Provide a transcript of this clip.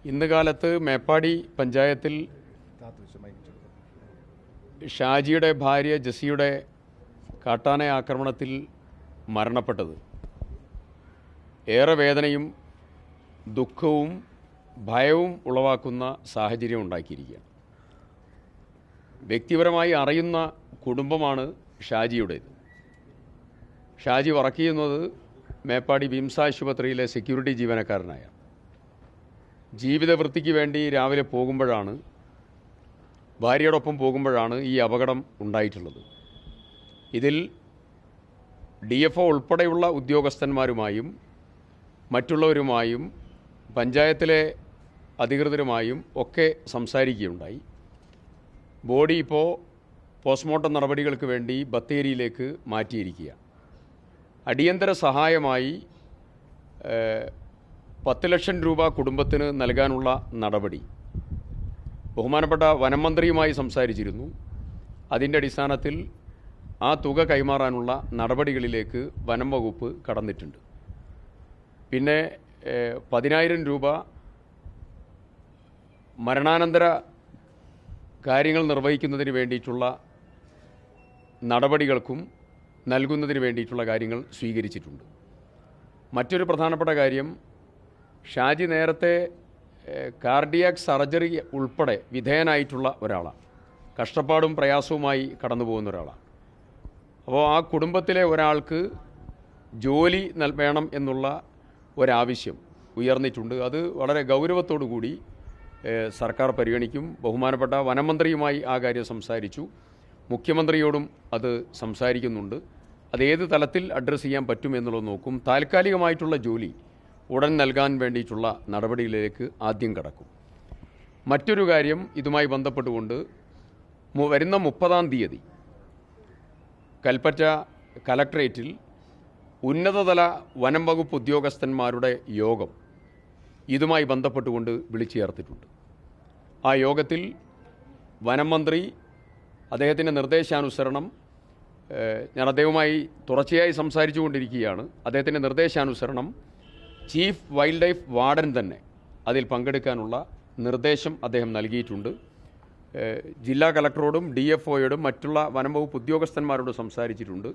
ഇന്ന് കാലത്ത് മേപ്പാടി പഞ്ചായത്തിൽ ഷാജിയുടെ ഭാര്യ ജസിയുടെ കാട്ടാന ആക്രമണത്തിൽ മരണപ്പെട്ടത് ഏറെ വേദനയും ദുഃഖവും ഭയവും ഉളവാക്കുന്ന സാഹചര്യം ഉണ്ടാക്കിയിരിക്കുകയാണ്. വ്യക്തിപരമായി അറിയുന്ന കുടുംബമാണ് ഷാജിയുടേത്. ഷാജി വർക്ക് ചെയ്യുന്നത് മേപ്പാടി വിംസ് ആശുപത്രിയിലെ സെക്യൂരിറ്റി ജീവനക്കാരനായാണ്. ജീവിതവൃത്തിക്ക് വേണ്ടി രാവിലെ പോകുമ്പോഴാണ്, ഭാര്യയോടൊപ്പം പോകുമ്പോഴാണ് ഈ അപകടം ഉണ്ടായിട്ടുള്ളത്. ഇതിൽ DFO ഉൾപ്പെടെയുള്ള ഉദ്യോഗസ്ഥന്മാരുമായും മറ്റുള്ളവരുമായും പഞ്ചായത്തിലെ അധികൃതരുമായും ഒക്കെ സംസാരിക്കുകയുണ്ടായി. ബോഡി ഇപ്പോൾ പോസ്റ്റ്മോർട്ടം നടപടികൾക്ക് വേണ്ടി ബത്തേരിയിലേക്ക് മാറ്റിയിരിക്കുകയാണ്. അടിയന്തര സഹായമായി 10 ലക്ഷം രൂപ കുടുംബത്തിന് നൽകാനുള്ള നടപടി ബഹുമാനപ്പെട്ട വനം മന്ത്രിയുമായി സംസാരിച്ചിരുന്നു. അതിൻ്റെ അടിസ്ഥാനത്തിൽ ആ തുക കൈമാറാനുള്ള നടപടികളിലേക്ക് വനം വകുപ്പ് കടന്നിട്ടുണ്ട്. പിന്നെ 10,000 രൂപ മരണാനന്തര കാര്യങ്ങൾ നിർവഹിക്കുന്നതിന് വേണ്ടിയിട്ടുള്ള നടപടികൾക്കും നൽകുന്നതിന് വേണ്ടിയിട്ടുള്ള കാര്യങ്ങൾ സ്വീകരിച്ചിട്ടുണ്ട്. മറ്റൊരു പ്രധാനപ്പെട്ട കാര്യം, ഷാജി നേരത്തെ കാർഡിയാക് സർജറി ഉൾപ്പെടെ വിധേയനായിട്ടുള്ള ഒരാളാണ്. കഷ്ടപ്പാടും പ്രയാസവുമായി കടന്നു പോകുന്ന ഒരാളാണ്. അപ്പോൾ ആ കുടുംബത്തിലെ ഒരാൾക്ക് ജോലി വേണം എന്നുള്ള ഒരാവശ്യം ഉയർന്നിട്ടുണ്ട്. അത് വളരെ ഗൗരവത്തോടു കൂടി സർക്കാർ പരിഗണിക്കും. ബഹുമാനപ്പെട്ട വനം മന്ത്രിയുമായി ആ കാര്യം സംസാരിച്ചു. മുഖ്യമന്ത്രിയോടും അത് സംസാരിക്കുന്നുണ്ട്. അതേത് തലത്തിൽ അഡ്രസ്സ് ചെയ്യാൻ പറ്റുമെന്നുള്ളത് നോക്കും. താൽക്കാലികമായിട്ടുള്ള ജോലി ഉടൻ നൽകാൻ വേണ്ടിയിട്ടുള്ള നടപടികളിലേക്ക് ആദ്യം കടക്കും. മറ്റൊരു കാര്യം ഇതുമായി ബന്ധപ്പെട്ടുകൊണ്ട് വരുന്ന 30-ാം തീയതി കൽപ്പറ്റ കലക്ട്രേറ്റിൽ ഉന്നതതല വനം വകുപ്പ് ഉദ്യോഗസ്ഥന്മാരുടെ യോഗം ഇതുമായി ബന്ധപ്പെട്ടുകൊണ്ട് വിളിച്ചു ചേർത്തിട്ടുണ്ട്. ആ യോഗത്തിൽ വനം മന്ത്രി അദ്ദേഹത്തിൻ്റെ നിർദ്ദേശാനുസരണം, ഞാൻ അദ്ദേഹവുമായി തുടർച്ചയായി സംസാരിച്ചു കൊണ്ടിരിക്കുകയാണ്, അദ്ദേഹത്തിൻ്റെ നിർദ്ദേശാനുസരണം ചീഫ് വൈൽഡ് ലൈഫ് വാർഡൻ തന്നെ അതിൽ പങ്കെടുക്കാനുള്ള നിർദ്ദേശം അദ്ദേഹം നൽകിയിട്ടുണ്ട്. ജില്ലാ കളക്ടറോടും DFOയോടും മറ്റുള്ള വനം വകുപ്പ് ഉദ്യോഗസ്ഥന്മാരോടും സംസാരിച്ചിട്ടുണ്ട്.